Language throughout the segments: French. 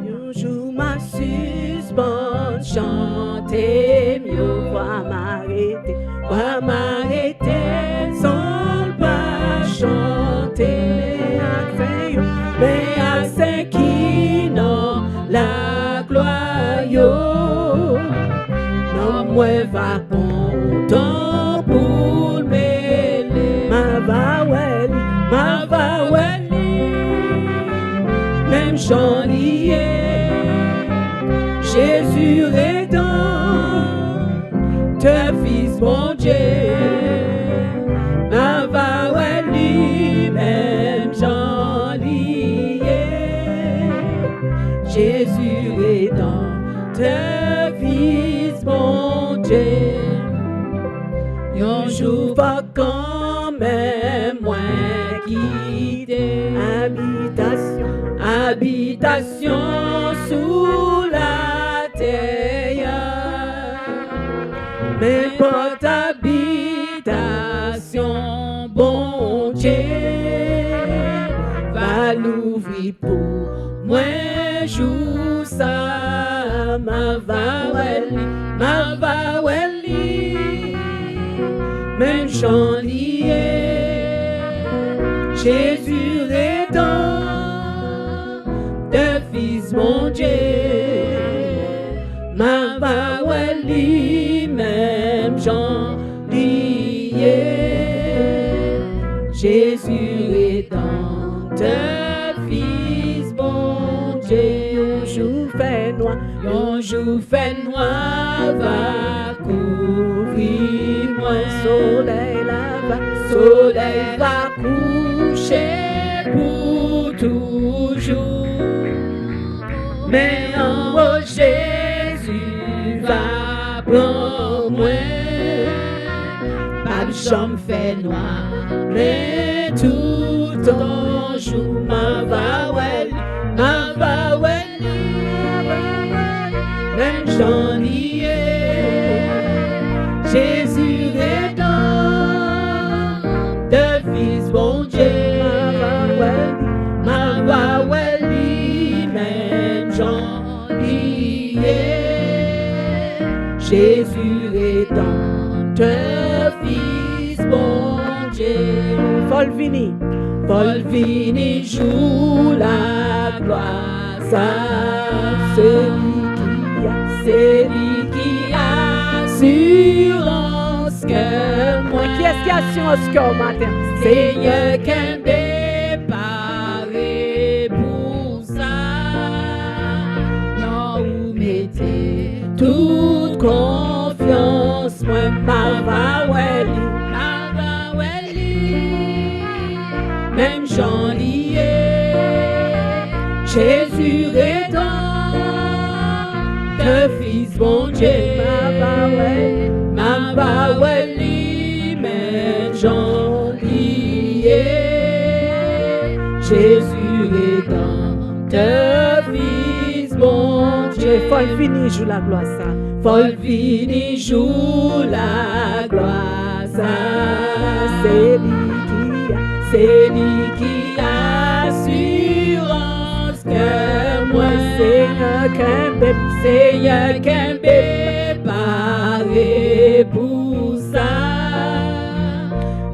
Un jour ma suspens chanter, mieux va m'arrêter sans pas chanter. Mais à ceux qui n'ont la gloire, non moi va content pour mêler. Ma va même j'en lié, Jésus rédempteur, te fils mon Dieu. Ma va même j'en lié, Jésus rédempteur, fils mon Dieu. Un jour va quand même moi quitter habitation sous la terre, mais pas habitation, bon Dieu, va l'ouvrir pour moi, joue ça, ma va même j'en lié, Jésus rédempteur, de fils mon Dieu, ma va même j'en lié, Jésus rédempteur, fils mon Dieu. Un jour fait noir va couvrir moi, soleil va coucher pour toujours, mais en haut Jésus va prendre moi, pas de chambre fait noir, mais tout en jour ma va même j'en lié, Jésus rédempteur, de fils bon Dieu, ma va même j'en lié, Jésus rédempteur, fils bon Dieu. Vol vini joue la gloire, ça c'est lui qui assurance que moi. Qui est-ce qui assurance que matin? Seigneur qu'un préparé pour ça. Non, vous mettez toute confiance, moi ma va même j'en lié, Jésus rédempteur, fils bon Dieu, ma va même j'en lié, Jésus rédempteur, fils bon Dieu. Faut finir joue la gloire ça. Faut finir joue la gloire ça. C'est lui qui assurance que moi Seigneur qu'un préparé pour ça.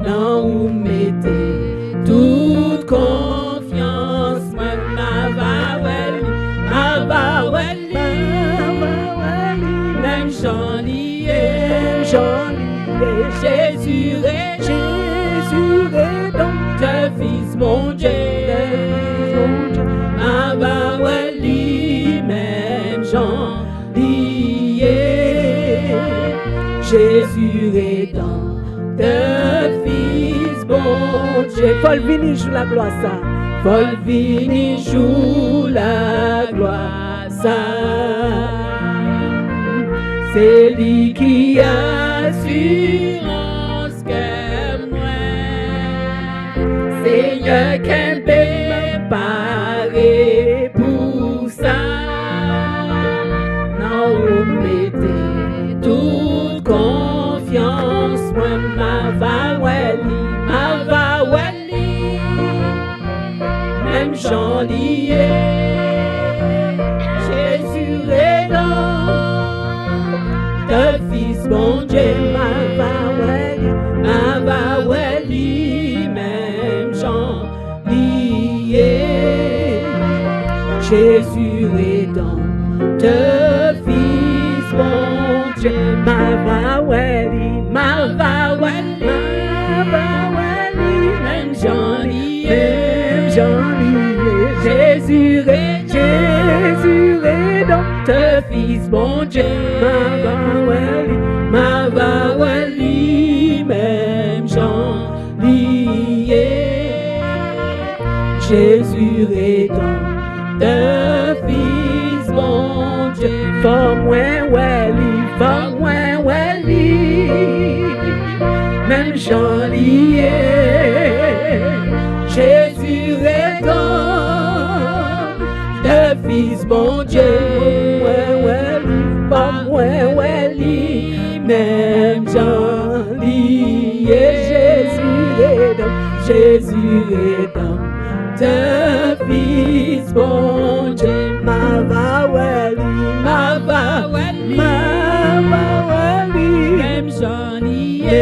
Non, vous mettez toute confiance, moi ma va même j'en lié, Jésus rédempteur, fils mon Dieu, ma va même j'en lié, Jésus rédempteur, fils bon Dieu. Paul vini joue la gloire ça. Paul vini joue la gloire ça. C'est lui qui assurance que moi, Seigneur qu'un préparé pour ça. Non, vous mettez toute confiance, moi ma va même j'en lié, te fils bon Dieu, ma va weli, même Jean lié. Jésus est dans te fils bon Dieu, ma va weli, même Jean lié, Jésus est dans te fils bon Dieu, ma va weli, même Jean lié. Jésus est dans te fils bon Dieu, forme weli, même Jean lié. Jésus est dans te fils bon Dieu, forme weli, même Jean lié. Jésus est dans te fils bon Dieu, ma va weli, même Jean lié.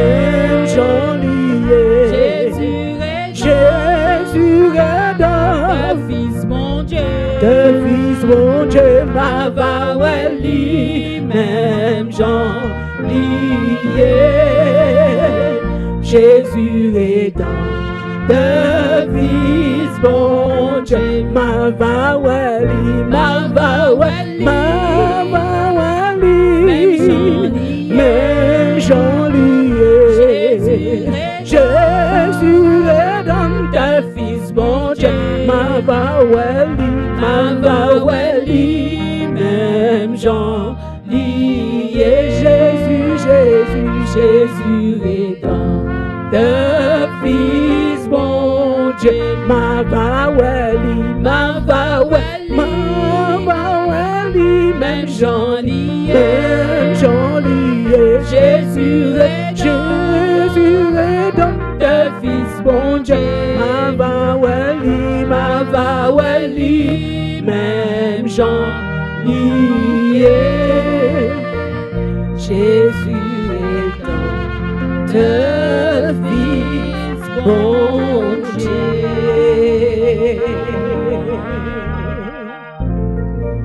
Jésus est dans te fils bon Dieu, ma va weli, même Jean lié. Jésus est dans te fils bon Dieu, ma va weli, même Jean lié. Jésus est dans te fils bon Dieu, ma va weli, même Jean lié. Jésus est dans te fils bon Dieu, ma va weli, même Jean lié. Jésus est dans te fils bon Dieu, ma va weli, même Jean lié. Jésus est dans te fils bon Dieu.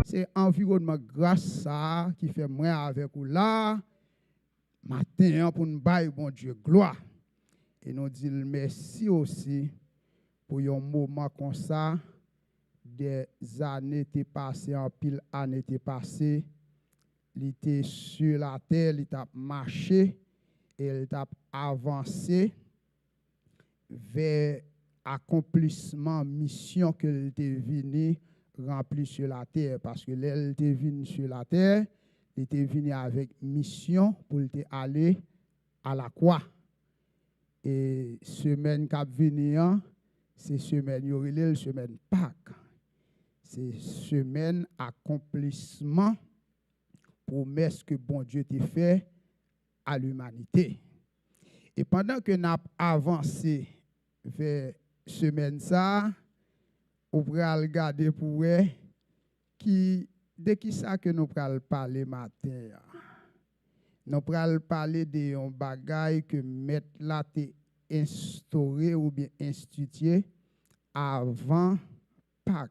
C'est environnement grâce ça qui fait moi avec vous là matin pour nous bailler bon Dieu gloire. Et nous disons merci aussi pour un moment comme ça. Des années étaient passées, en pile années étaient passées. Il était sur la terre, il a marché et il a avancé vers accomplissement mission que il était venu remplir sur la terre. Parce que il était venu sur la terre, il était venu avec mission pour aller à la croix. Et semaine qui vient, c'est semaine semaine Pâques. C'est semaine accomplissement promesse que bon Dieu t'a fait à l'humanité. Et pendant que nous avons avancé vers semaine ça, on va regarder pour voir de qui ça que nous allons parler matin. Nous allons parler de un bagage que mettre là t'es instauré ou bien institué avant Pâques.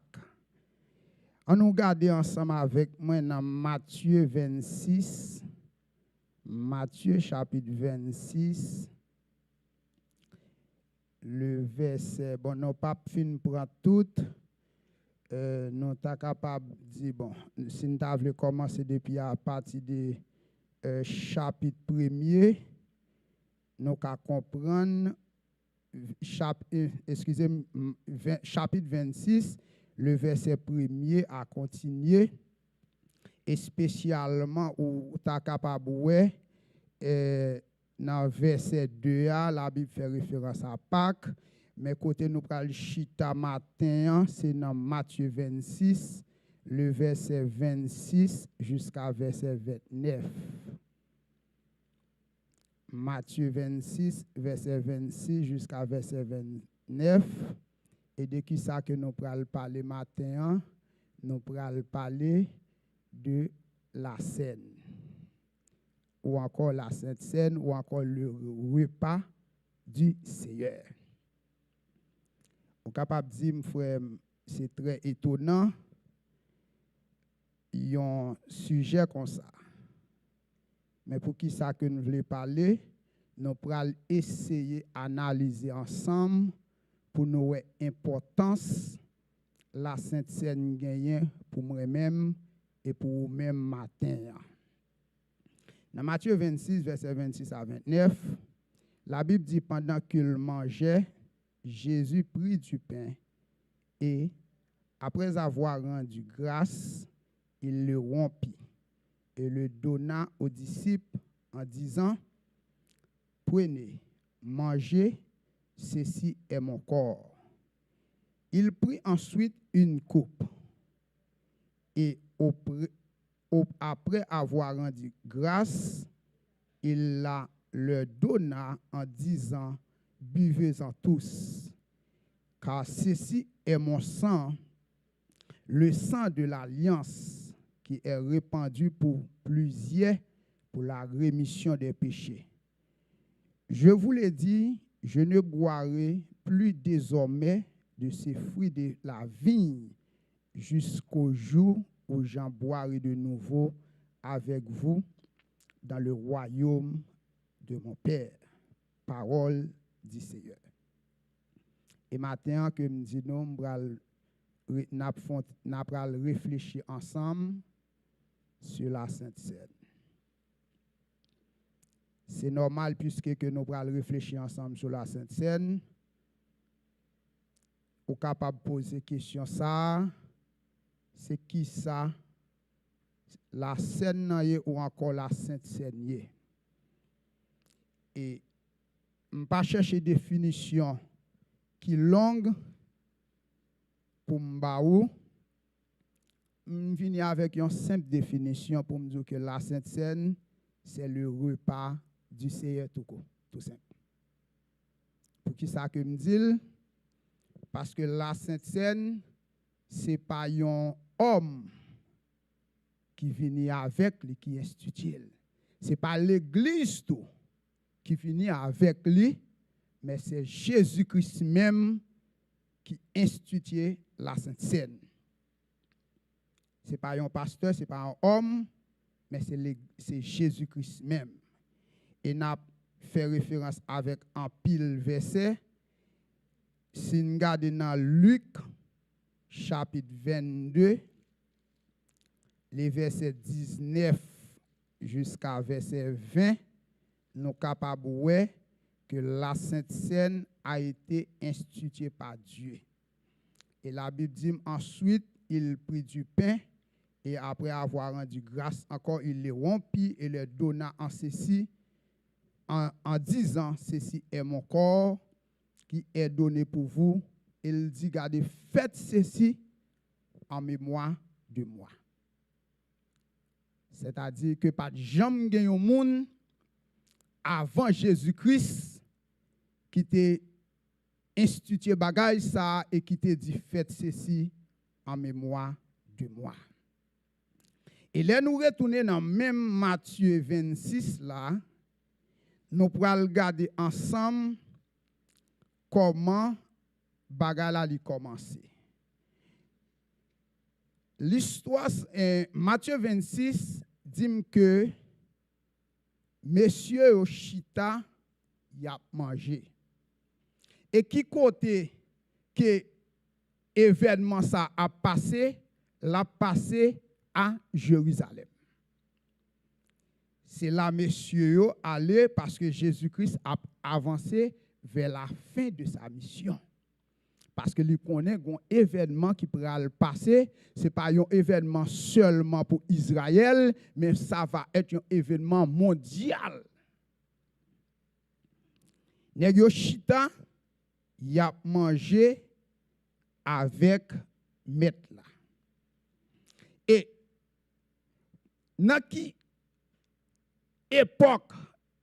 On nous regarde ensemble avec moi dans Matthieu 26. Matthieu chapitre 26. Le verset, bon, nous pas fin prendre tout. Nous sommes capables de dire, bon, si nous avons commencé depuis à partir du chapitre 1er, nous allons comprendre chapitre 26, le verset 1er à continuer, et spécialement où tu es capable de dans le verset 2, la Bible fait référence à Pâques, mais côté nous pral chita matin, c'est dans Matthieu 26, le verset 26 jusqu'à verset 29. Matthieu 26, verset 26 jusqu'à verset 29. Et de qui ça que nous pral parler matin, nous pral parler de la scène. ou encore la Sainte Seine, ou encore le repas du Seigneur. On est capable de dire, frère, c'est très étonnant, il y a un sujet comme ça. Mais pour qui ça que nous voulons parler, nous allons essayer d'analyser ensemble pour nous voir l'importance la Sainte Seine gagne pour moi-même et pour vous-même matin. Dans Matthieu 26, verset 26 à 29, la Bible dit pendant qu'il mangeait, Jésus prit du pain et, après avoir rendu grâce, il le rompit et le donna aux disciples en disant, prenez, mangez, ceci est mon corps. Il prit ensuite une coupe et après avoir rendu grâce, il la leur donna en disant, buvez-en tous, car ceci est mon sang, le sang de l'alliance qui est répandu pour plusieurs pour la rémission des péchés. Je vous l'ai dit, je ne boirai plus désormais de ces fruits de la vigne jusqu'au jour où j'en boirai de nouveau avec vous dans le royaume de mon Père. Parole du Seigneur. Et maintenant que me dit nous allons réfléchir ensemble sur la Sainte Seine. C'est normal puisque que nous allons réfléchir ensemble sur la Sainte Seine. Ou capable de poser question ça, c'est qui ça? La Seine ou encore la Sainte Seine. Et je ne vais pas chercher définition qui longue pour me venir avec une simple définition pour me dire que la Sainte Seine, c'est le repas du Seigneur tout simple. Pour qui ça que me dit? Parce que la Sainte Seine, ce n'est pas un homme qui vient avec lui, qui institue. Ce n'est pas l'Église tout qui vient avec lui, mais c'est Jésus-Christ même qui institue la Sainte Seine. Ce n'est pas un pasteur, ce n'est pas un homme, mais c'est Jésus-Christ même. Et n'a fait référence avec un pile verset. Si nous regardons dans Luc, chapitre 22, les versets 19 jusqu'à verset 20, nous sommes capables de voir que la Sainte Seine a été instituée par Dieu. Et la Bible dit ensuite, il prit du pain et après avoir rendu grâce encore, il le rompit et le donna en ceci, en disant, ceci est mon corps qui est donné pour vous. Il dit, gardez, faites ceci en mémoire de moi. C'est-à-dire que pas de jamais gagné au monde avant Jésus-Christ qui t'a institué bagage ça et qui t'a dit, faites ceci en mémoire de moi. Et là, nous retournons dans même Matthieu 26 là, nous pourrons regarder ensemble comment bagay la li commencé. L'histoire, Matthieu 26 dit que messieurs au chita y a mangé. Et qui côté que événement ça a passé, l'a passé à Jérusalem. C'est là messieurs allé parce que Jésus-Christ a avancé vers la fin de sa mission. Parce que lui connaît un événement qui pourra le passer, ce n'est pas un événement seulement pour Israël, mais ça va être un événement mondial. Nèg yo chita, y a mangé avec maître là. Et dans qui époque,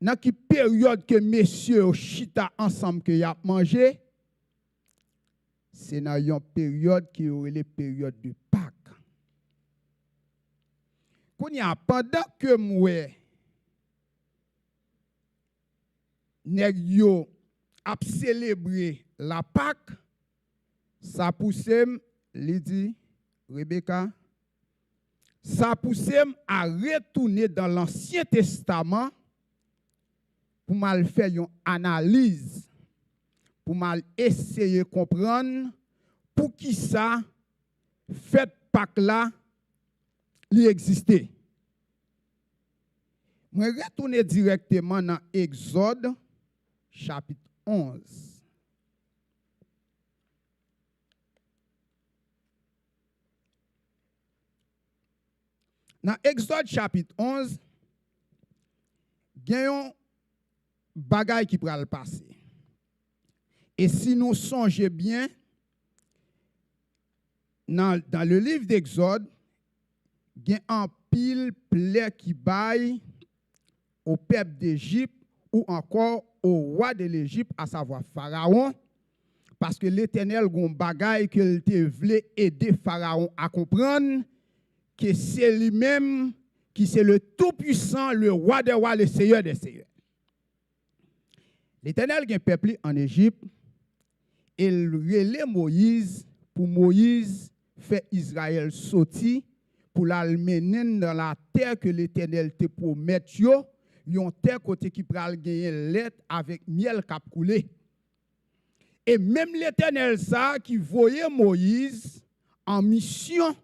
dans qui période que messieurs chita ensemble que y a mangé, c'est dans une période qui est la période de Pâques. Pendant que moi nèg yo a célébrer la Pâque, ça pousse li dit Rebecca, ça pousse à retourner dans l'Ancien Testament pour mal faire une analyse, pour mal essayer de comprendre pour qui ça fait Pâques là li existait. Je vais retourner directement dans Exode chapitre 11. Dans Exode chapitre 11, il y a un bagage qui va le passer. Et si nous songeons bien, dans le livre d'Exode, il y a un pile plaie qui baille au peuple d'Égypte ou encore au roi de l'Égypte, à savoir Pharaon, parce que l'Éternel a un bagage qu'il voulait aider Pharaon à comprendre que c'est lui-même qui c'est le Tout-Puissant, le roi des rois, le Seigneur des seigneurs. L'Éternel a un peuple en Égypte, et il relève Moïse pour Moïse faire Israël sortir pour l'amener dans la terre que l'Éternel te promet, une terre côté qui pral gagner lettre avec miel cap coulé. Et même l'Éternel ça qui voyait Moïse en mission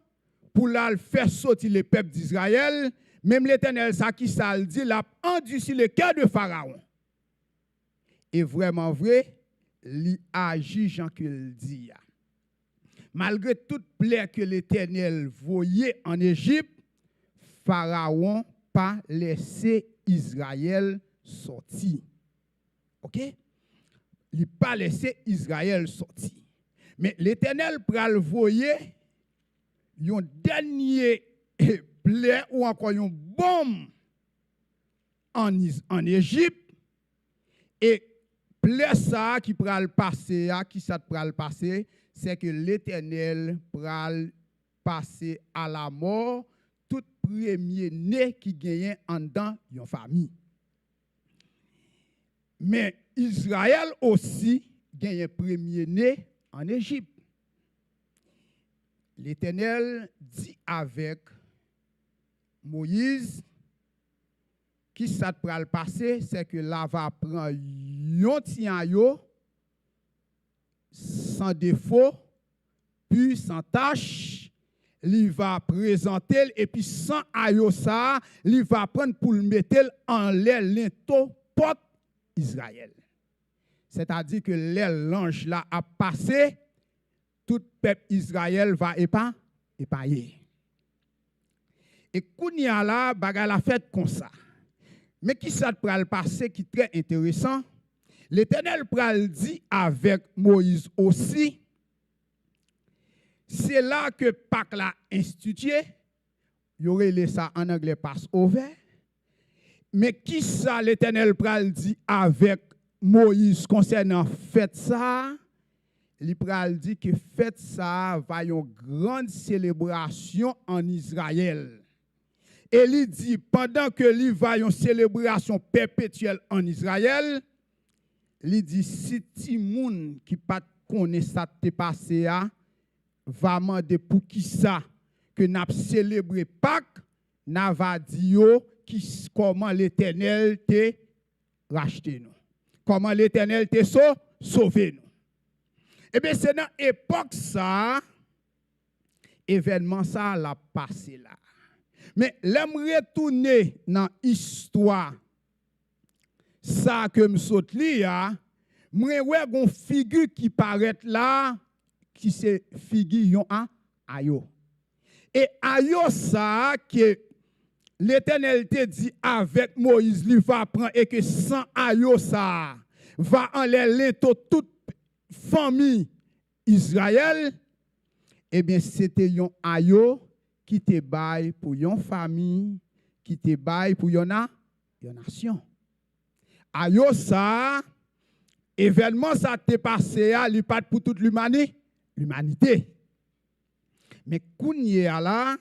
pour la faire sortir le peuple d'Israël, même l'Éternel ça qui ça le dit l'a endurci le cœur de Pharaon. Et vraiment vrai, il agit Jean que le dit. Malgré toute plaie que l'Éternel voyait en Égypte, Pharaon pas laissé Israël sortir. OK? Il n'a pas laissé Israël sortir. Mais l'Éternel pral voyer un dernier plaie ou encore une bombe en Égypte et plaie ça qui pral passer, qui ça pral passer, c'est que l'Éternel pral passer à la mort tout premier-né qui gagne en dedans une famille. Mais Israël aussi gagne premier-né en Égypte. L'Éternel dit avec Moïse, qui ça pral passer, c'est que là va prendre yon tianyo sans défaut, puis sans tâche, il va présenter et puis sans ayo ça, il va prendre pour le mettre en l'into porte Israël. C'est-à-dire que l'ange là a passé, tout peuple Israël va épargner. Et kounya là, baga la fête comme ça. Mais qui ça pral passer qui très intéressant? L'Éternel pral dit avec Moïse aussi, c'est là que Pâques l'a institué, il y aurait ça en anglais Passover. Mais qui ça l'Éternel pral dit avec Moïse concernant fête ça? Il pral dit que fête ça va y avoir une grande célébration en Israël. Et il dit, pendant que il va y avoir une célébration perpétuelle en Israël, il dit, si ti moun qui pas connaît ça te passé va demander pour qui ça que n'a célébré Pâques, n'a va dire comment l'Éternel te racheté nous. Comment l'Éternel te sauvé nous. Eh bien, c'est dans l'époque ça, événement ça l'a passé là. Mais j'aimerais retourner dans l'histoire, ça que je saute là, moi une figure qui paraît là, qui c'est figure Ayo. Et Ayo ça que l'Éternel te dit avec Moïse, il va prendre et que sans Ayo ça va enlever toute famille Israël. Eh bien, c'était un Ayo qui te baille pour une famille, qui te baille pour une nation. Ayo ça, événement ça te passé, il pas pour toute l'humanité. Mais kounye là,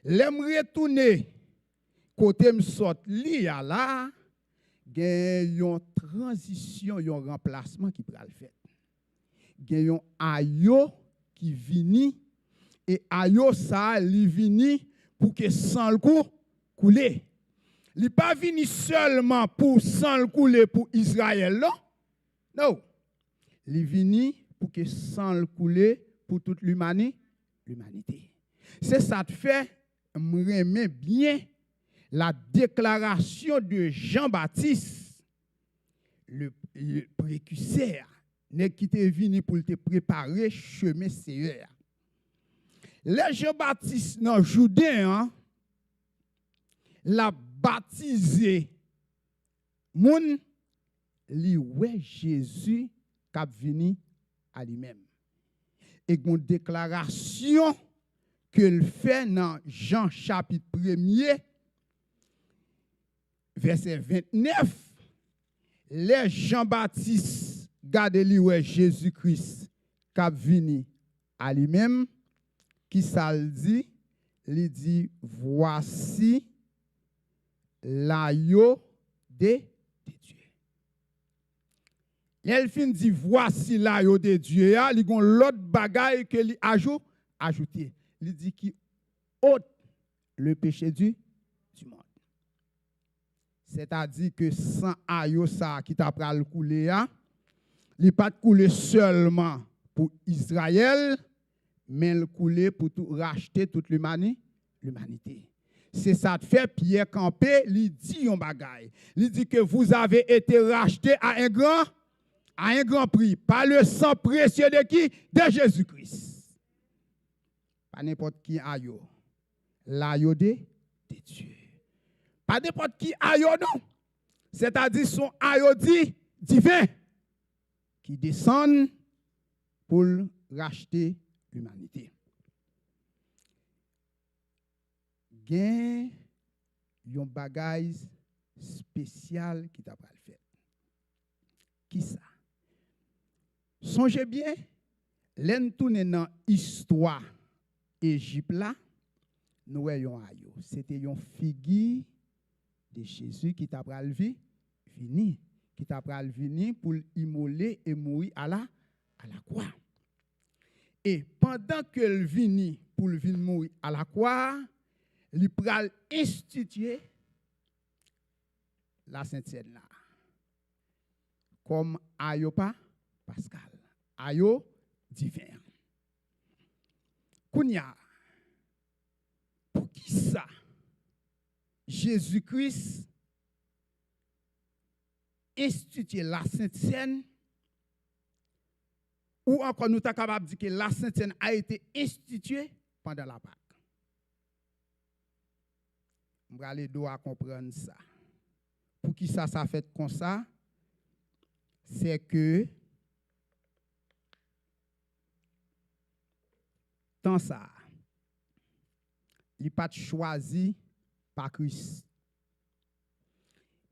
l'aime retourner côté me sort li là, il y a une transition, un remplacement qui peut le faire. Il y a un ayo qui vient et ayo ça li vini pour que sang le couler. Il n'est pas venu seulement pour sang le couler pour Israël, non? Non. Il est venu pour que sang le couler pour toute l'humanité. C'est ça te fait, me bien la déclaration de Jean-Baptiste, le précurseur, qui était venu pour te préparer chemin Seigneur. Le Jean-Baptiste dans Jourdain, l'a baptisé moun li ouais Jésus qui venu à lui-même. Et une déclaration qu'il fait dans Jean chapitre 1er verset 29, les Jean-Baptiste garde li ouais Jésus-Christ qui venu à lui-même, qui ça le dit, il dit voici l'agneau de Dieu. Elle fin dit voici l'agneau de Dieu, il y a l'autre bagaille que lui ajouté. Il dit qui ôte le péché du monde. C'est-à-dire que sans agneau ça qui t'a pral couler, il pas couler seulement pour Israël, mais il couler pour tout racheter toute l'humanité. C'est ça de fait Pierre Campé, il dit un bagaille. Il dit que vous avez été rachetés à un grand prix par le sang précieux de qui? De Jésus-Christ. Pas n'importe qui ayo. L'ayo de Dieu. Pas n'importe qui ayo non. C'est-à-dire son ayo divin qui descend pour racheter l'humanité. Gen yon bagay spécial qui t'a pas le fait. Qui ça? Songez bien, l'en tourne dans histoire Égypte là, nous voyons ayo. C'était une figure de Jésus qui t'a pral vini, qui t'a pral vini pour immoler et mourir à la croix. Et pendant qu'elle vini pour venir mourir à la croix, il pral instituer la Sainte-Seine là. Comme ayo pas Pascal, ayo divin. Kounya, pour qui ça? Jésus-Christ institue la Sainte-Seine, ou encore nous sommes capables de dire que la Sainte-Seine a été instituée pendant la Pâque. On va aller doit comprendre ça. Pour qui ça fait comme ça? C'est que tant ça, il n'est pas choisi par Christ.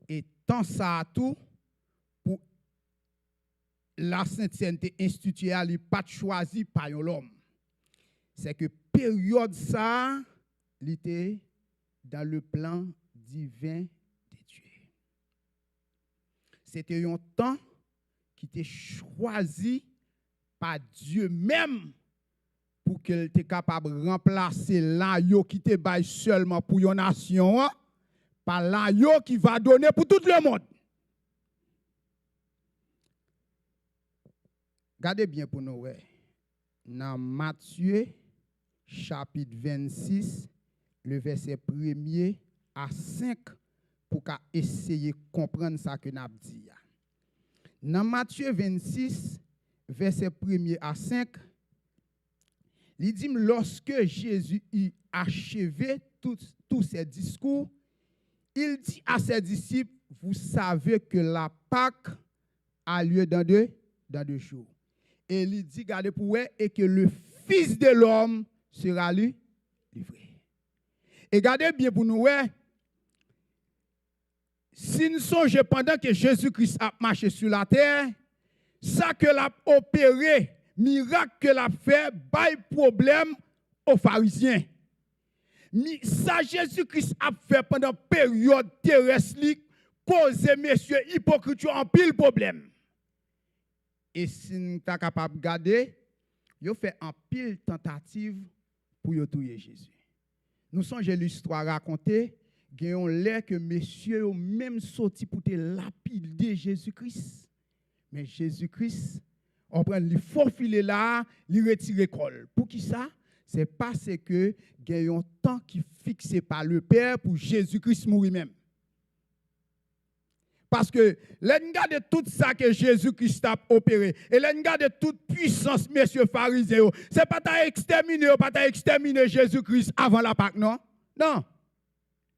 Et tant ça tout, pour la Sainte-Seine instituée, il n'est pas choisi par l'homme. C'est que période ça, il était dans le plan divin de Dieu. C'était un temps qui était choisi par Dieu même pour qu'elle était capable de remplacer l'agneau qui était bail seulement pour une nation par l'agneau qui va donner pour tout le monde. Regardez bien pour nous. Dans Matthieu chapitre 26, le verset 1er à 5, pour essayer de comprendre ça que nous avons dit. Dans Matthieu 26, verset 1er à 5, il dit, lorsque Jésus eut achevé tous ses discours, il dit à ses disciples, vous savez que la Pâque a lieu dans deux jours. Et il dit, regardez pour vous, et que le Fils de l'homme sera livré. Et regardez bien pour nous, si nous songeons pendant que Jésus-Christ a marché sur la terre, ça que l'a opéré, miracle que l'a fait, bail problème aux pharisiens. Ça Jésus-Christ a fait pendant période terrestre cause monsieur hypocrite en pile problème. Et si nous sommes capables de garder, ils fait en pile tentative pour tuer Jésus. Nous songeons l'histoire racontée, gagnons l'air que messieurs ont même sorti pour te lapider Jésus-Christ. Mais Jésus-Christ, on prend le faufiler là, il retire col. Pour qui ça? C'est parce que gagnons temps qui fixé par le Père pour Jésus-Christ mourir même. Parce que l'engagement de tout ça que Jésus-Christ a opéré, et l'engagement de toute puissance, messieurs pharisiens, c'est pas ta exterminer Jésus-Christ avant la Pâque, non? Non.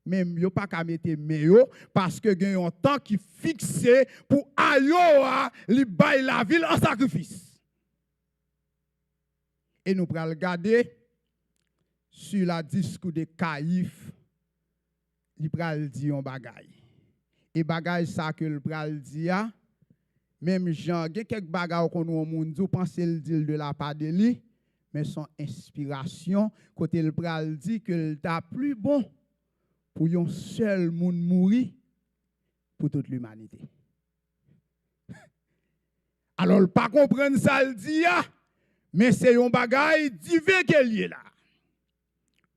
Même yo pas qu'à mettre meyo parce que gagne un temps qui fixé pour ayoa li bay la ville en sacrifice. Et nous pral regarder sur la discours de Caïphe, li pral di un bagay. Et bagay ça que le pral di a, même Jean, gen quelques bagay qu'on nou moun di, pense le dit de la part de lui, mais son inspiration côté le pral di que le ta plus bon pour un seul monde mourir pour toute l'humanité. Alors, le pas comprendre ça, le dit, mais c'est un bagay divin qu'elle est là.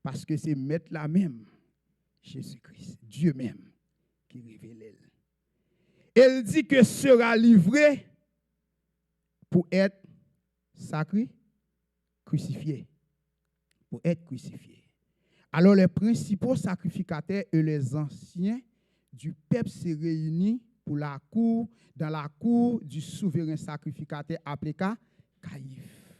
Parce que c'est mettre la même, Jésus-Christ, Dieu même, qui révèle elle. Elle dit que sera livré pour être sacré, crucifié. Pour être crucifié. Alors les principaux sacrificateurs et les anciens du peuple se réunissent pour dans la cour du souverain sacrificateur appelé Caïphe.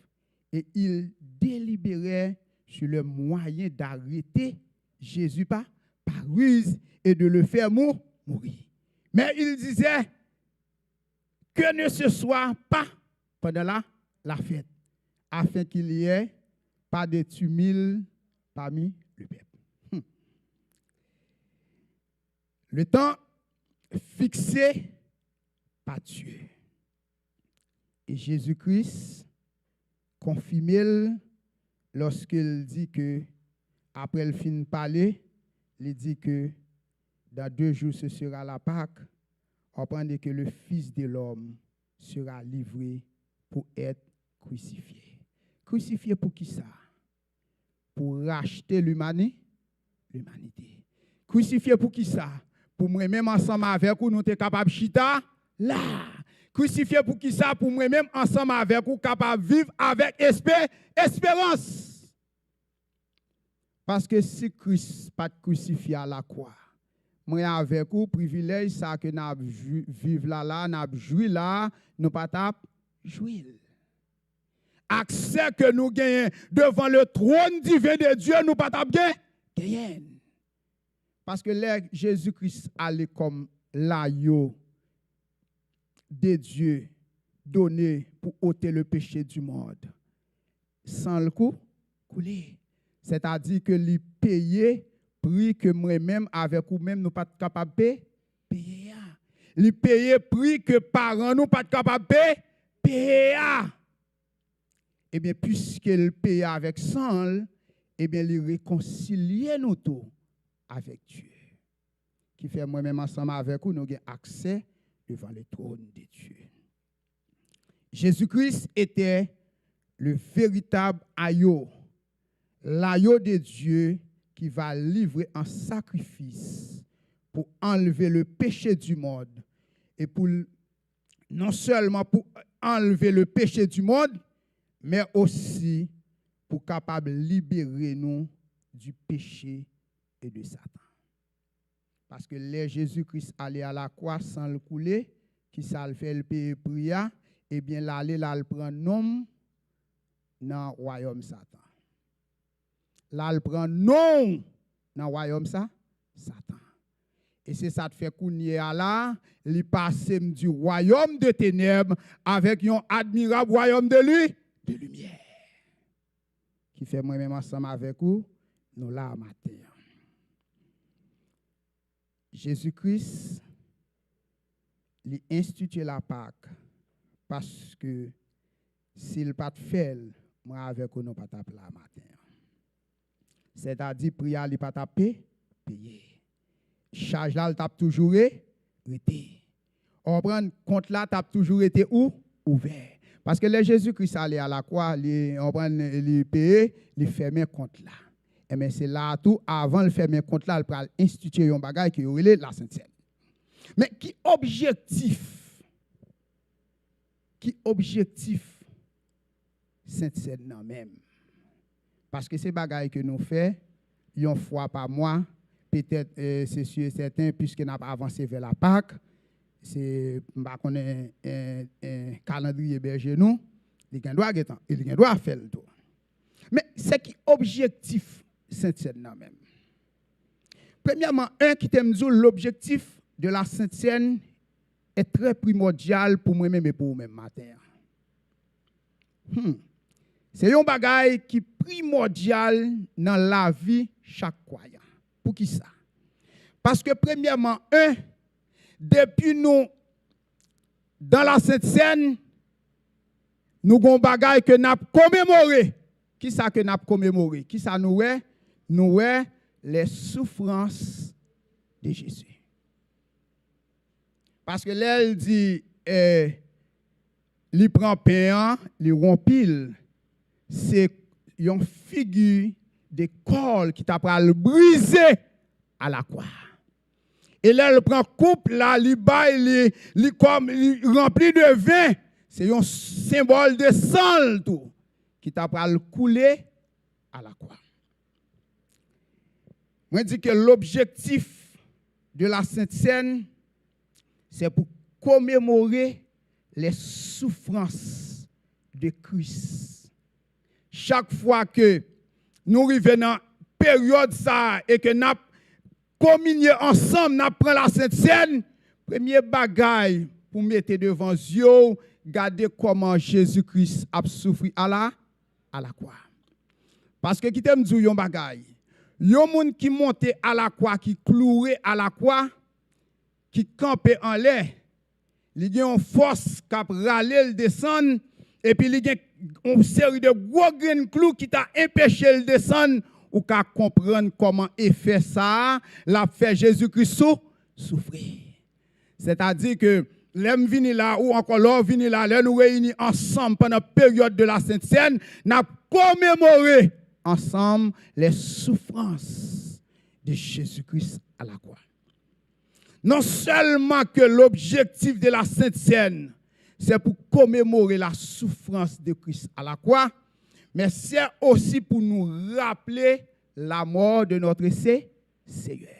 Et ils délibéraient sur le moyen d'arrêter Jésus par ruse et de le faire mourir. Mais ils disaient que ne ce soit pas pendant la fête, afin qu'il y ait pas de tumulte parmi le peuple. Le temps fixé par Dieu. Et Jésus-Christ confirme lorsqu'il dit que, après le fin de parler, il dit que dans 2 jours ce sera la Pâque, on prend que le Fils de l'homme sera livré pour être crucifié. Crucifié pour qui ça? Pour racheter l'humanité. Crucifié pour qui ça? Pour moi-même ensemble avec vous, nous sommes capables de chita là. Crucifié pour qui ça? Pour moi-même ensemble avec vous, capables de vivre avec espérance. Parce que si Christ pas crucifié à la croix, moi avec vous, privilège ça que nous vivons là, nous jouons là, nous pas tap jouir. Accès que nous gagnons devant le trône divin de Dieu, nous pas gagner. Parce que là, Jésus-Christ allait comme l'agneau de Dieu donné pour ôter le péché du monde. Sans le coup, couler. C'est-à-dire que lui payer prix que moi-même, avec vous-même, nous pas capables de payer. Lui payer prix que parents nous pas capables de payer. Eh bien, puisqu'il paye avec sang, eh bien, il réconcilie nous tous avec Dieu. Qui fait moi-même ensemble avec vous, nous avons accès devant le trône de Dieu. Jésus-Christ était le véritable agneau, l'agneau de Dieu qui va livrer en sacrifice pour enlever le péché du monde et pour non seulement pour enlever le péché du monde, mais aussi pour capable libérer nous du péché et de Satan. Parce que les Jésus-Christ allait à la croix sans le couler, qui ça le fait le payer prière, et bien l'aller là le prend nom dans le royaume Satan. Là le prend nom dans le royaume Satan. Et c'est ça qui fait qu'on y est là, il passe du royaume de ténèbres avec un admirable royaume de lumière. Qui fait moi-même ensemble avec vous, nous là matin. Jésus-Christ, il institue la Pâque parce que s'il pas fait, moi avec vous, nous pas taper la matin. C'est-à-dire, prière, il pas taper, payer. Charge là, il tape toujours, On prend compte là, tu as toujours été où? Ouvert. Parce que le Jésus-Christ allait à la croix, on prend les payer, les fermer compte là. Et bien c'est là tout, avant de fermer compte là, il peut instituer un bagage qui est la Sainte-Seine. Mais qui objectif Sainte-Seine non même? Parce que ces bagages que nous faisons, une fois par mois, peut-être c'est sûr et certain, puisque nous avons avancé vers la Pâque, c'est un calendrier berger nous, il doit faire le tour. Mais c'est qui objectif Sainte-Seine non même? Premièrement, qui t'aime dire l'objectif de la Sainte-Seine est très primordial pour moi-même et pour vous-même matin. C'est un bagage qui est primordial dans la vie chaque croyant. Pour qui ça? Parce que premièrement, depuis nous, dans la Sainte-Seine, nous avons un bagage que nous avons commémoré. Qui ça que nous avons commémoré? Qui ça nous est? Nous est les souffrances de Jésus. Parce que là, il dit, il prend pain, il rompil. C'est une figure de corps qui t'a le briser à la croix. Et là, il prend coupe, là, il baille, il rempli de vin. C'est un symbole de sang tout, qui t'a le couler à la croix. Moi, je dis que l'objectif de la Sainte-Seine, c'est pour commémorer les souffrances de Christ. Chaque fois que nous arrivons dans période ça et que nous communions ensemble, nous prenons la Sainte-Seine, premier bagaille pour mettre devant Dieu, regardez comment Jésus-Christ a souffert à la croix. Parce que qui t'aime dire un bagaille, yon moun qui monte à la croix, qui cloué à la croix, qui campait en l'air, il y a une force qui a râlé le descendre, et puis il y a une série de gros grains clous qui t'a empêché le descendre, ou qu'à comprendre comment effet ça l'a fait Jésus-Christ souffrir. C'est-à-dire que l'homme vini là, ou encore l'homme vini là, l'homme nous réunis ensemble pendant la période de la Sainte-Seine, n'a commémoré ensemble les souffrances de Jésus-Christ à la croix. Non seulement que l'objectif de la Sainte-Seine, c'est pour commémorer la souffrance de Christ à la croix, mais c'est aussi pour nous rappeler la mort de notre Seigneur.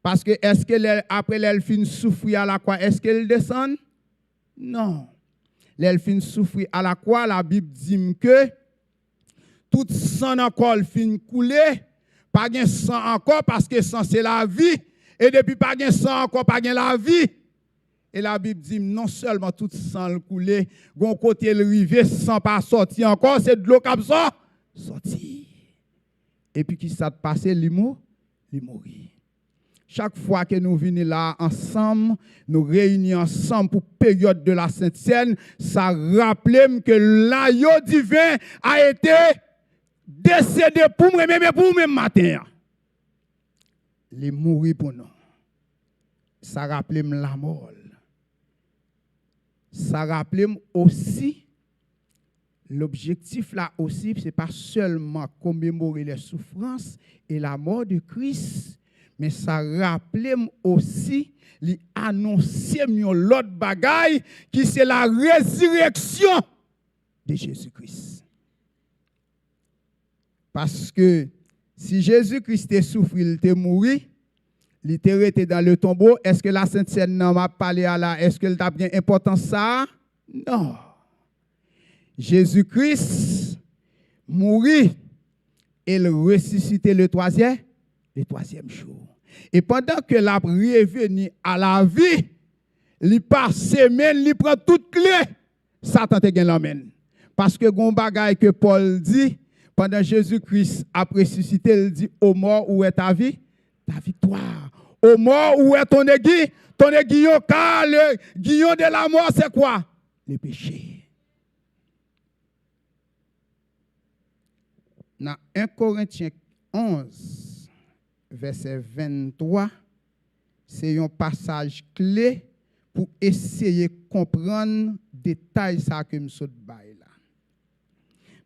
Parce que est-ce que après l'elfine souffrir à la croix, est-ce qu'elle descend? Non. L'elfine souffrir à la croix, la Bible dit que tout sang encore fin couler, pas de sang encore parce que sang c'est la vie, et depuis pas de sang encore, pas de la vie. Et la Bible dit non seulement tout sang couler, gon côté le rive sans pas sortir encore, c'est de l'eau comme ça sorti. Et puis qui ça passé il mourir. Chaque fois que nous venons là ensemble, nous réunissons ensemble pour période de la Sainte-Seine, ça rappelle que l'agneau divin a été décédé pour moi-même et pour moi-même matin. Il est mort pour nous. Ça rappelle la mort. Ça rappelle aussi, l'objectif là aussi, ce n'est pas seulement commémorer les souffrances et la mort de Christ, mais ça rappelle aussi, annoncer l'autre bagaille qui c'est la résurrection de Jésus-Christ. Parce que si Jésus-Christ est souffert, il est mort, il était resté dans le tombeau, est-ce que la Sainte-Seine n'a pas parlé à la, est-ce qu'elle a bien importance ça? Non. Jésus-Christ mourit et il ressuscité le troisième jour. Et pendant que l'a revenu à la vie, il passe semaine, il prend toute clé, Satan te gagne l'emmène. Parce que gon bagaille que Paul dit, pendant Jésus-Christ a ressuscité, il dit, ô mort, où est ta vie? Ta victoire. Ô mort, où est ton aiguille? Ton aiguillon, car le guillon de la mort, c'est quoi? Le péché. Dans 1 Corinthiens 11, verset 23, c'est un passage clé pour essayer de comprendre détails ça que je bail là.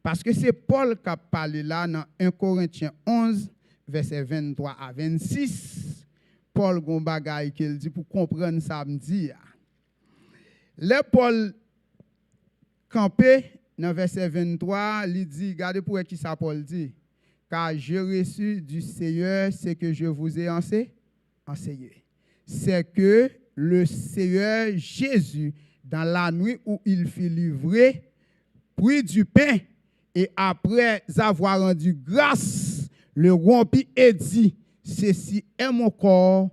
Parce que c'est Paul qui a parlé là dans 1 Corinthiens 11 verset 23 à 26. Paul gon bagay qu'il dit pour comprendre ça me dit. Le Paul campé dans verset 23, il dit regardez pour qui ça Paul dit car j'ai reçu du Seigneur ce que je vous ai enseigné. C'est que le Seigneur Jésus, dans la nuit où il fut livré, prit du pain et après avoir rendu grâce, le rompit et dit, ceci est mon corps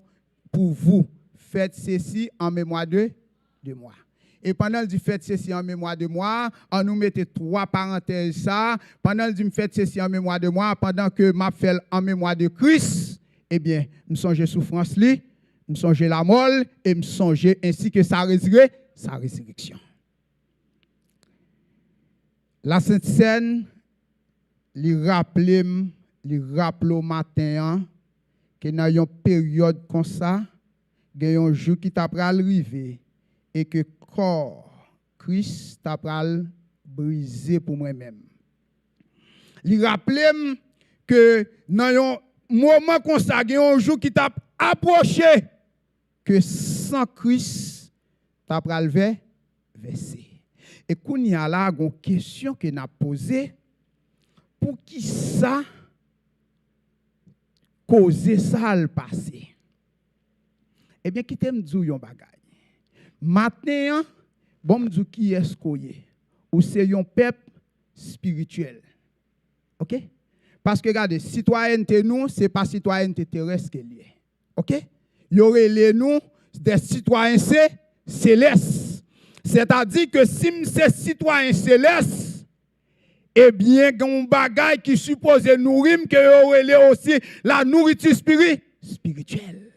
pour vous. Faites ceci en mémoire de moi. Et pendant qu'il dit faites ceci en mémoire de moi, on nous mettait 3 parenthèses ça. Pendant qu'il dit faites ceci en mémoire de moi, pendant que m'a fait en mémoire de Christ, eh bien, me songe souffrance li, me songe la mort et me songe ainsi que sa résurrection. La Sainte Seine, li rappelle au matin que dans une période comme ça, il y a un jour qui t'a arrivé et que corps Christ t'a brisé pour moi-même. Il rappelle que dans un moment comme ça, il y a un jour qui t'a approché que sans Christ t'a versé. Et qu'on y a là une question que n'a posée pour qui ça causer ça le passé. Eh bien, qui t'aime dire yon bagay. Maintenant, bon me dit qui est-ce qu'on est? Ou c'est un peuple spirituel. OK? Parce que regardez, citoyenneté nous, c'est pas citoyenneté terrestre qu'elle est. OK? Il y aurait les nous des citoyens célestes. C'est-à-dire que si c'est citoyen céleste, eh bien, il y a un bagay qui suppose nourrir, que y aurait aussi la nourriture spirituelle.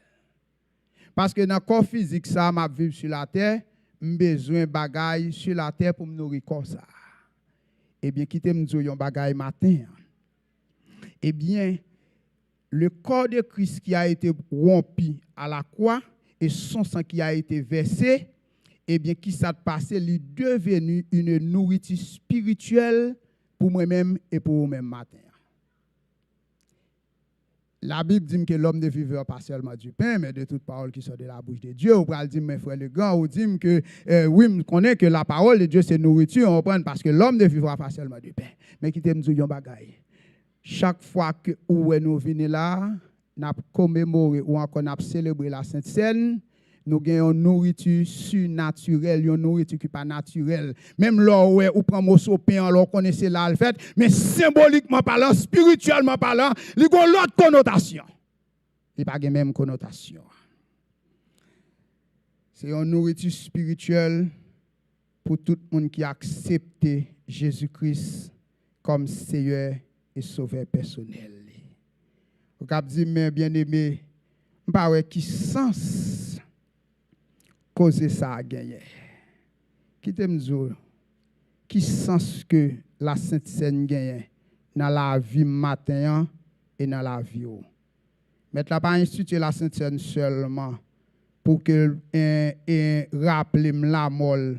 Parce que dans le corps physique, ça, m'a vivre sur la terre, j'ai besoin de bagay sur la terre pour me nourrir comme ça. Eh bien, quittez me dire un bagay matin. Eh bien, le corps de Christ qui a été rompu à la croix et son sang qui a été versé, eh bien, qui s'est passé, il est devenu une nourriture spirituelle pour moi-même et pour vous-même matin. La Bible dit que l'homme ne vivra pas seulement du pain, mais de toute parole qui sort de la bouche de Dieu. Ou peut dire, mes frères les grands, ou dit que oui, je connais que la parole de Dieu, c'est nourriture, on prend parce que l'homme ne vivra pas seulement du pain. Mais qui t'aime dire un bagay. Chaque fois que nous venons là, nous commémoré ou encore nous célébré la Sainte Seine, nous avons une nourriture surnaturelle, une nourriture qui n'est pas naturelle. Même là où on prend un morceau de pain, on connaissait là le fait, mais symboliquement parlant, spirituellement parlant, il y a l'autre connotation. Il n'y a pas la même connotation. C'est une nourriture spirituelle pour tout le monde qui a accepté Jésus-Christ comme Seigneur et Sauveur personnel. Vous avez dit, mais bien aimé, je ne sais pas qui sens causer ça a gagné. Qui t'aime dire, qui sens que la Sainte Seine gagne dans la vie matin et dans la vie. Mais tu n'as pas institué la Sainte Seine seulement pour que rappelle la mort,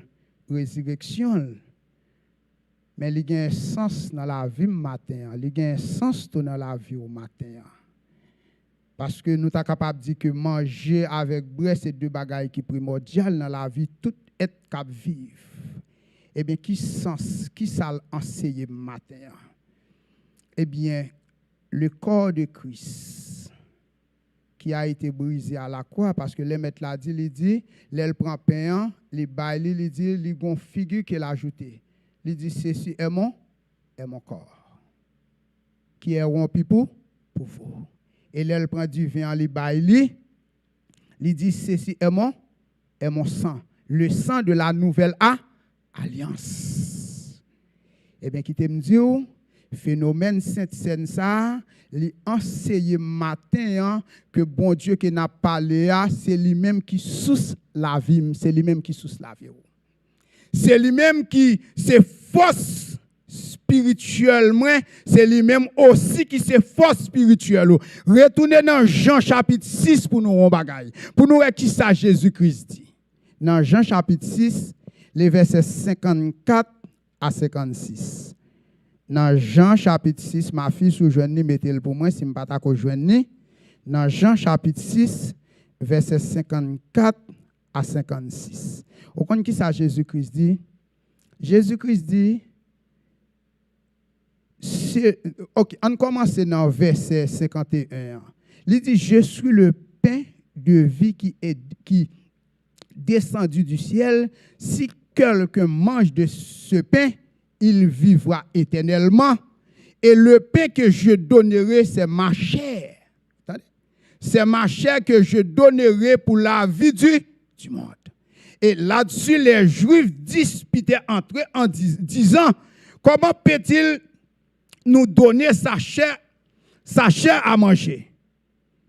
résurrection. Mais il y a un sens dans la vie matin, il y a un sens dans la vie au matin. Parce que nous sommes capables de dire que manger avec bref, c'est 2 bagailles qui sont primordiales dans la vie, tout être cap vivre. Eh bien, qui ça enseigné matin? Eh bien, le corps de Christ qui a été brisé à la croix, parce que le maître l'a dit, il dit, il prend pain, il baille, il dit, il y a une figure qu'il a ajoutée. Il dit, ceci est mon corps, qui est rompu pour vous. Et là, il prend du vin, il baille, il dit, ceci est mon sang, le sang de la nouvelle alliance. Eh bien, qui te me dit, phénomène Sainte Seine ça, il enseigne matin que bon Dieu qui n'a parlé, c'est lui-même qui source la vie, c'est lui-même qui source la vie. C'est lui-même qui, c'est force spirituellement, c'est lui-même aussi qui c'est force spirituelle. Retournez dans Jean chapitre 6 pour nous un bagaille. Pour nous qui ça Jésus-Christ dit. Dans Jean chapitre 6, les versets 54 à 56. Dans Jean chapitre 6, ma fille sous joigne mettez-le pour moi si je ne pas ta joigne. Dans Jean chapitre 6, versets 54 à 56. Vous connaissez qui ça Jésus-Christ dit? Jésus-Christ dit, ok, on commence dans verset 51. Il dit, je suis le pain de vie qui est descendu du ciel. Si quelqu'un mange de ce pain, il vivra éternellement. Et le pain que je donnerai, c'est ma chair. C'est ma chair que je donnerai pour la vie du monde. Et là-dessus, les Juifs disputaient entre eux en disant, comment peut-il nous donner sa chair à manger?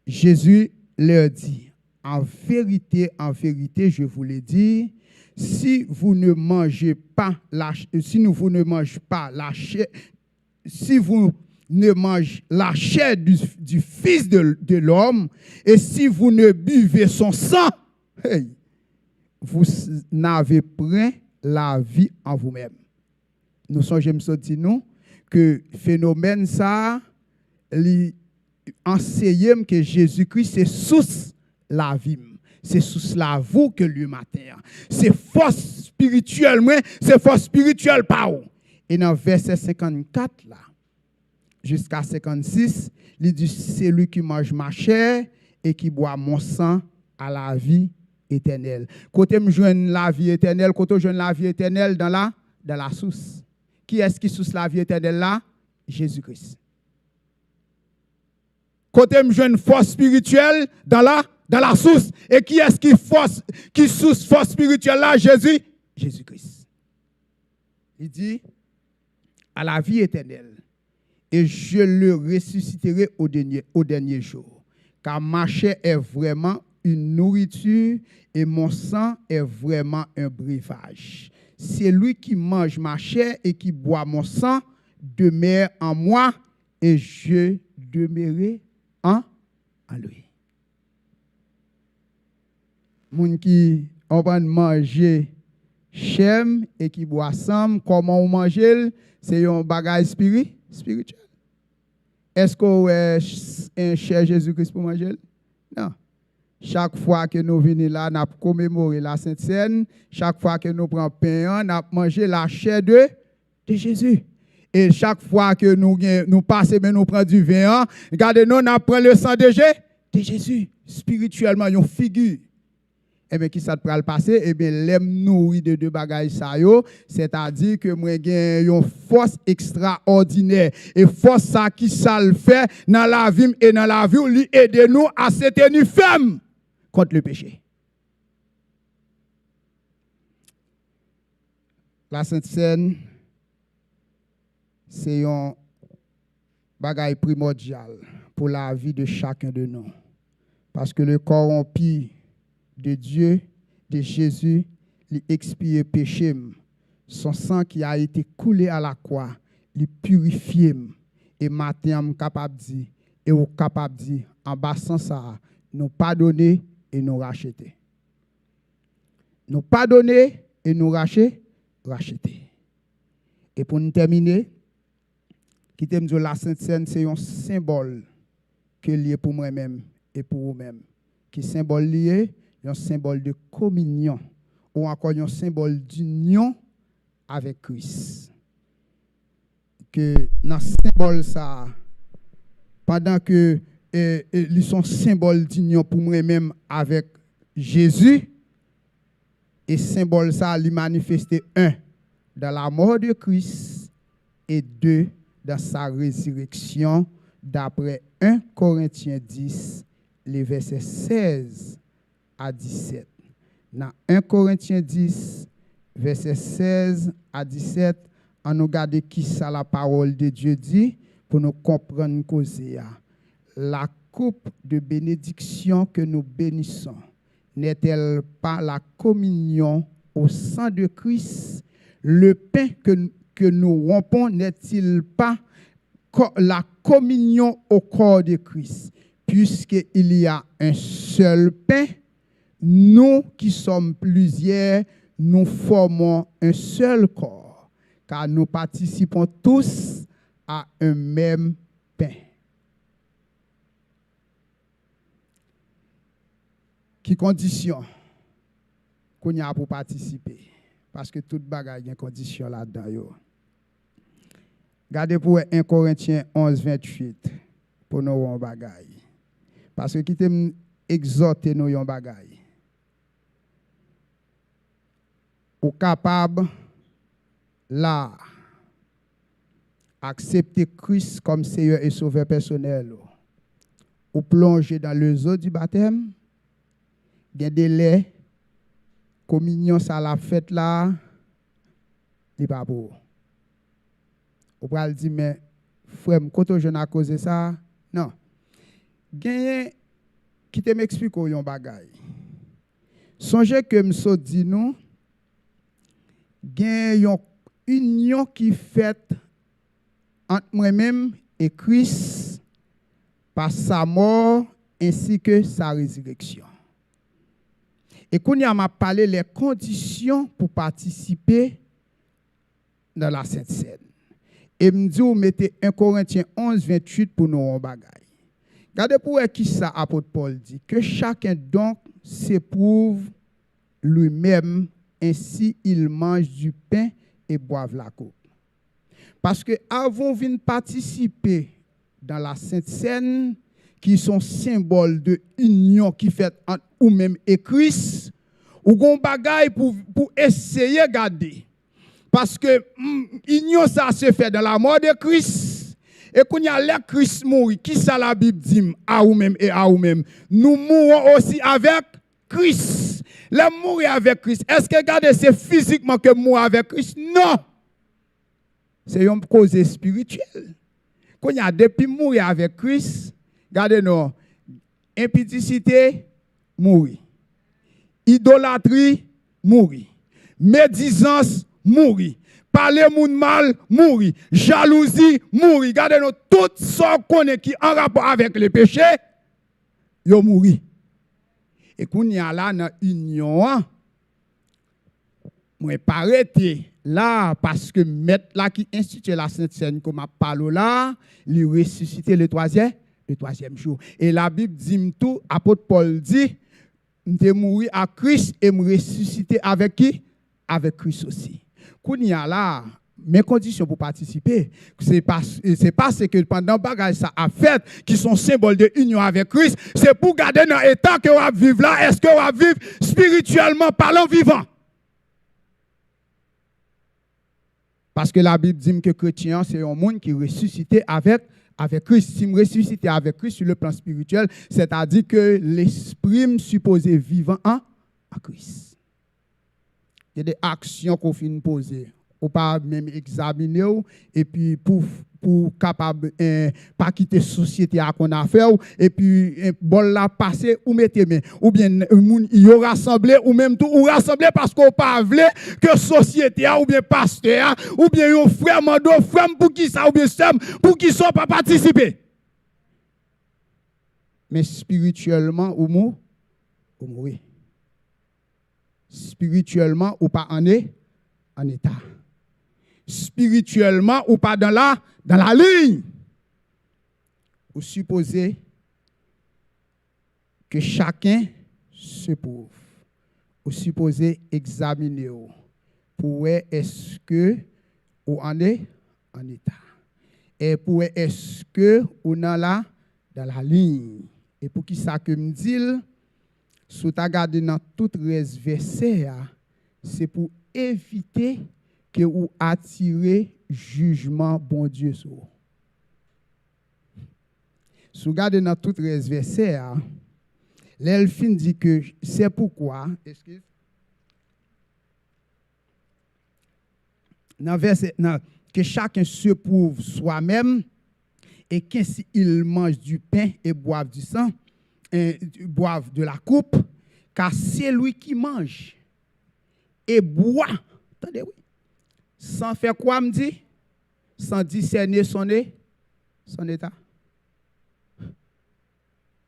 Jésus leur dit, en vérité, je vous le dis, si vous ne mangez pas la chair du Fils de l'homme, et si vous ne buvez son sang, hey, vous n'avez point la vie en vous-même. Nous sommes dit nous que phénomène ça enseigne que Jésus-Christ c'est source la vie. C'est sous la vie que lui matin. C'est force spirituelle, c'est force spirituelle par où. Et dans verset 54 là jusqu'à 56, il dit c'est lui qui mange ma chair et qui boit mon sang à la vie éternelle. Côté me joindre la vie éternelle, côté joindre la vie éternelle dans la source. Qui est-ce qui source la vie éternelle là? Jésus-Christ. Côté me joindre force spirituelle dans la source. Et qui est-ce qui source force spirituelle là? Jésus-Christ. Il dit à la vie éternelle et je le ressusciterai au dernier jour. Car ma chair est vraiment une nourriture et mon sang est vraiment un breuvage. C'est lui qui mange ma chair et qui boit mon sang demeure en moi et je demeurerai en lui. Moun qui on va manger chair et qui boit sang, comment on mange, c'est un bagage spirituel. Est-ce qu'on est un cher Jésus-Christ pour manger? Non. Chaque fois que nous venons là, nous commémorons la Sainte Seine. Chaque fois que nous prenons pain, nous mangeons la chair de Jésus. Et chaque fois que nous passons, nous prenons du vin, regardez, nous prenons le sang de Jésus. Spirituellement, une figure. Eh bien, qui ça peut le passer? Eh bien, l'aime nourri de deux bagages ça yo, c'est-à-dire que moi j'ai une force extraordinaire et force ça qui ça le fait dans la vie et dans la vie lui aider nous à se tenir ferme contre le péché. La Sainte Seine c'est un bagage primordial pour la vie de chacun de nous parce que le corrompu de Dieu, de Jésus, il expie péché. Son sang qui a été coulé à la croix, il purifie. Et maintenant, je suis capable de dire, et vous capable de dire, en bas sans ça, nous pardonner et nous racheter. Nous pardonner et nous racheter. Et pour nous terminer, qui t'aime dire la Sainte Seine, c'est un symbole que lié pour moi-même et pour vous-même. Qui symbole lié? Un symbole de communion ou encore un symbole d'union avec Christ. Que dans ce symbole ça, pendant que ils sont symbole d'union pour moi-même avec Jésus, et symbole ça lui manifeste un dans la mort de Christ et deux dans sa résurrection d'après 1 Corinthiens 10, les versets 16 à 17. Dans 1 Corinthiens 10, versets 16 à 17, on nous regarde qui ça la parole de Dieu dit pour nous comprendre cause. La coupe de bénédiction que nous bénissons n'est-elle pas la communion au sang de Christ? Le pain que que nous rompons n'est-il pas la communion au corps de Christ? Puisqu'il y a un seul pain, nous qui sommes plusieurs, nous formons un seul corps, car nous participons tous à un même pain. Qui condition qu'on y a pour participer? Parce que toute bagaille a une condition là-dedans. Regardez pour 1 Corinthiens 11, 28 pour nous un bagaille. Parce que qui t'aime exhorter nous un bagaille. Ou capable là accepter Christ comme Seigneur et Sauveur personnel. Ou plonger dans le eau du baptême. Gen délai, communion, ça la fête là, n'est pas pour. On va dire, mais frère, quand je n'ai causé ça, non. Gen qui te m'explique yon bagay. Songez que m'so dit nous, gen yon union qui fait entre moi-même et Christ par sa mort ainsi que sa résurrection. Et qu'on y a parlé les conditions pour participer dans la Sainte Seine. Et me dit, vous mettez 1 Corinthiens 11, 28 pour nous en bagaille. Regardez pour qui ça, apôtre Paul dit, que chacun donc s'éprouve lui-même, ainsi il mange du pain et boive la coupe. Parce que avant de participer dans la Sainte Seine, qui sont symboles de union qui fait entre ou même et Christ, ou gon bagay pour essayer de garder. Parce que union ça se fait dans la mort de Christ. Et quand il y a le Christ mourir, qui ça la Bible dit à ou même et à ou même, nous mourons aussi avec Christ. Le mourir avec Christ, est-ce que regardez c'est physiquement que mourir avec Christ? Non. C'est une cause spirituelle. Quand il y a depuis mourir avec Christ, regardez nous, impudicité, mourir. Idolâtrie, mourir. Médisance, mourir. Parler moun mal, mourir. Jalousie, mourir. Regardez nous, tout ça qu'on est qui en rapport avec les péchés, yo mourir. Et qu'on y a là dans union, moi paraître là parce que maître là qui institue la Sainte Seine comme a parlé là, lui ressusciter le troisième jour. Et la Bible dit tout, apôtre Paul dit, m'te mourir à Christ et me ressusciter avec qui? Avec Christ aussi. Qu'on y a là, mes conditions pour participer, c'est parce que pendant bagage ça a fait, qui sont symboles de union avec Christ, c'est pour garder dans l'état que vous vivez là, est-ce que vous vivez spirituellement parlant vivant? Parce que la Bible dit que chrétien, c'est un monde qui est ressuscité avec Christ. Si je ressuscite avec Christ sur le plan spirituel, c'est-à-dire que l'esprit supposé vivant à Christ. Il y a des actions qu'on finit poser. Ou pas même examiner et puis pour capable pas quitter société à qu'on a fait et puis bon la passer ou mettez main ou bien il aura rassemblé ou même tout ou rassembler parce qu'on pas veut que société ou bien pasteur ou bien un frère mando frère pour qui ça ou bien pour qui sont pas participer. Mais spirituellement ou mourir. Spirituellement ou pas en état. Spirituellement ou pas dans la ligne. Vous supposez que chacun se prouve. Vous supposez examiner pour voir est-ce que vous en êtes en état. Et pour voir est-ce que vous êtes dans la ligne. Et pour qui ça que me dit, si vous regardez dans tout reste verset, c'est pour éviter que vous attirez jugement bon Dieu sur vous. Si vous regardez dans tout reste verset, l'elfine dit que c'est pourquoi, que chacun se prouve soi-même et qu'ainsi il mange du pain et boive du sang, boive de la coupe, car c'est lui qui mange et boit. Attendez, oui. Sans faire quoi, me dit? Sans discerner son état.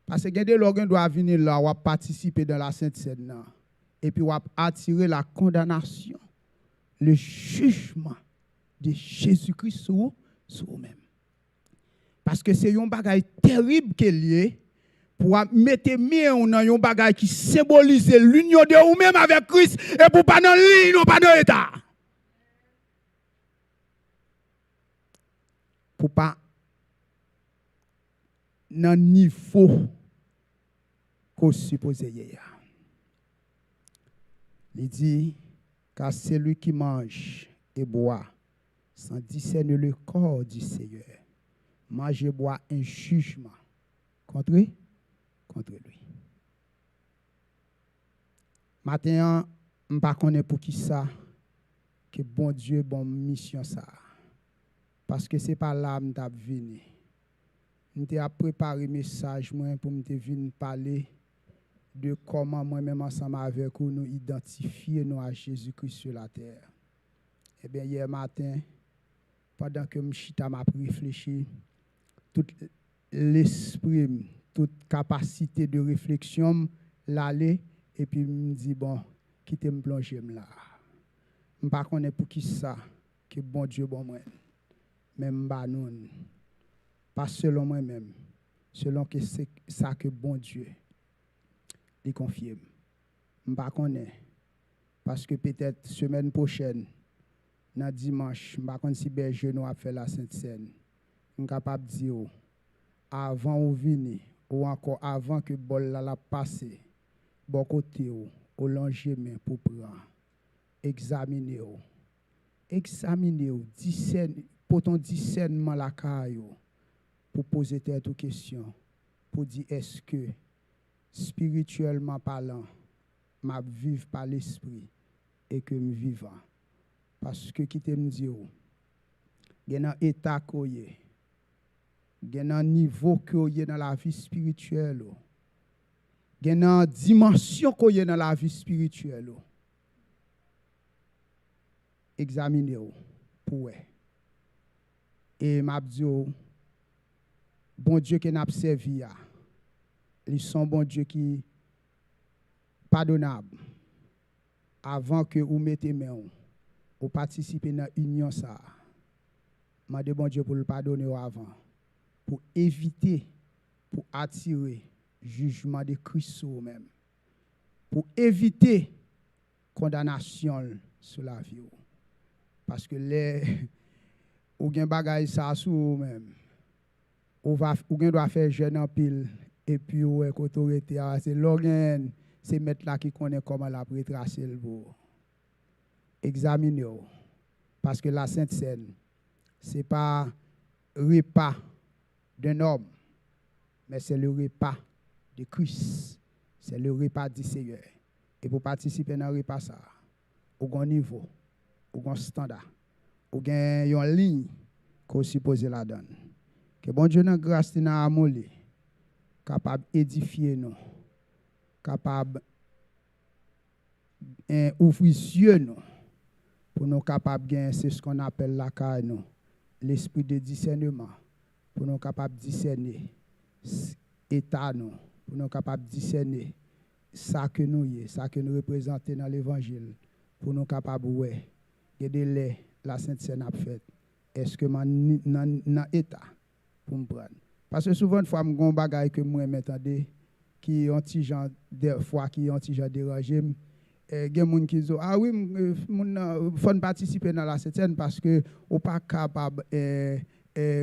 Parce que des gens doivent venir là, ou participer dans la Sainte Seine. Et puis, ou attirer la condamnation, le jugement de Jésus-Christ sur vous-même. Parce que c'est un bagage terrible qu'il y a pour mettre mieux dans un bagage qui symbolise l'union de vous-même avec Christ et pour pas dans l'île, non pas dans l'état. Pour pas dans le niveau qu'on suppose y a. Il dit, car celui qui mange et boit sans discerner le corps du Seigneur, mange et boit un jugement contre lui. Maintenant, je ne sais pas pour qui ça, que bon Dieu, bon mission ça. Parce que ce n'est pas là que je suis venu. Je t'ai préparé un message pour me venir parler de comment moi-même ensemble avec vous nous identifier nous à Jésus-Christ sur la terre. Eh bien, hier matin, pendant que je m'a réfléchi, tout l'esprit, toute capacité de réflexion, l'aller, et puis me dit, bon, quittez me plonger là. Je ne sais pas pour qui ça, que bon Dieu, bon moi. Même pas non. Pas selon moi-même, selon que c'est ça que bon Dieu il confirme. Je ne sais pas parce que peut-être semaine prochaine, dans dimanche, je ne sais pas si Berger nous a fait la Sainte Seine. Je suis capable de dire, avant ou venir, ou encore avant que bol la passe, bon côté au longement pour prendre, examiner, pour ton discernement la caille, pour poser tes questions, pour dire est-ce que spirituellement parlant, je vive par l'esprit et que je vivant. Parce que qui te me dit, il y a un état qu'il y a un niveau qu'il y a dans la vie spirituelle, il y a une dimension qu'il y a dans la vie spirituelle. Examinez-vous pour et m'a dit, bon Dieu qui n'a pas servi, ils sont bon Dieu qui pardonnable. Avant que vous mettez main, vous participez dans l'union ça. M'a dit bon Dieu pour le pardonner avant, pour éviter, pour attirer jugement de Christ sur vous-même, pour éviter condamnation sur la vie. Parce que les ou gen bagay ça sur vous-même, ou doit faire jeune en pile. Et puis, autorité, c'est l'organe, c'est mettre là qui connaît comment la retracer le beau. Examinez. Parce que la Sainte Seine, ce n'est pas le repas d'un homme, mais c'est le repas de Christ. C'est le repas du Seigneur. Et pour participer dans le repas, ça, au niveau, au standard, au une ligne qu'on suppose la donne. Que bon Dieu, dans grâce, dans l'amour, capable d'édifier nous, capable d'ouvrir les yeux nous, pour nous capables de gagner, c'est ce qu'on appelle la caille nous, l'esprit de discernement, pour nous capables de discerner l'état nous, pour nous capables de discerner ça que nous représentons dans l'évangile, pour nous capables de voir, la Sainte Seine a fait, est-ce que dans l'état pour me prendre? Parce que souvent, une fois, je me bagaille que moi, m'entendez, qui ont des gens, des fois, qui ont des gens dérangés. Il y a des gens qui disent, ah oui, il faut participer dans la Sainte parce que on n'est pas capable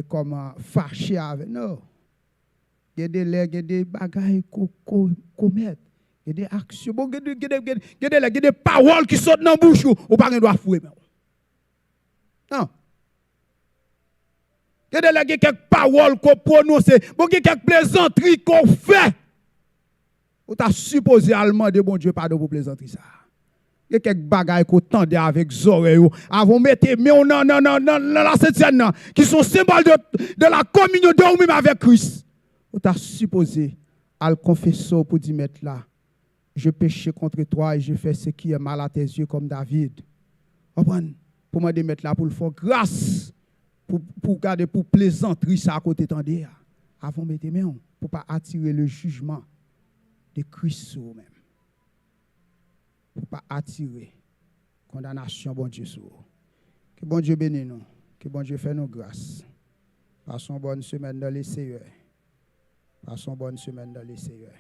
comment fâcher avec. Non. Il y a des bagailles qu'on met. Il y a des actions. Il y a des paroles qui sortent dans la bouche. On ne peut pas fouiller. Non. Il y a quelques paroles qu'on prononce, il y a quelques plaisanteries qu'on fait. On t'a supposé allemand de bon Dieu pardon pour plaisanterie ça. Il y a quelques bagailles qu'on tendait avec oreilles avant mettre mais on dans la Sainte-Seine qui sont symboles de la communion de nous-mêmes avec Christ. On t'a supposé à le confesser pour dire mettre là. Je péché contre toi et je fais ce qui est mal à tes yeux comme David. pour me mettre là pour le faire grâce, pour garder, pour plaisanterie ça à côté tendez. Avant de mettre main, pour pas attirer le jugement de Christ sur vous-même. Pour pas attirer condamnation, bon Dieu, sur vous. Que bon Dieu bénisse nous. Que bon Dieu fait nous grâce. Passons bonne semaine dans les Seigneurs. Passons bonne semaine dans les Seigneurs.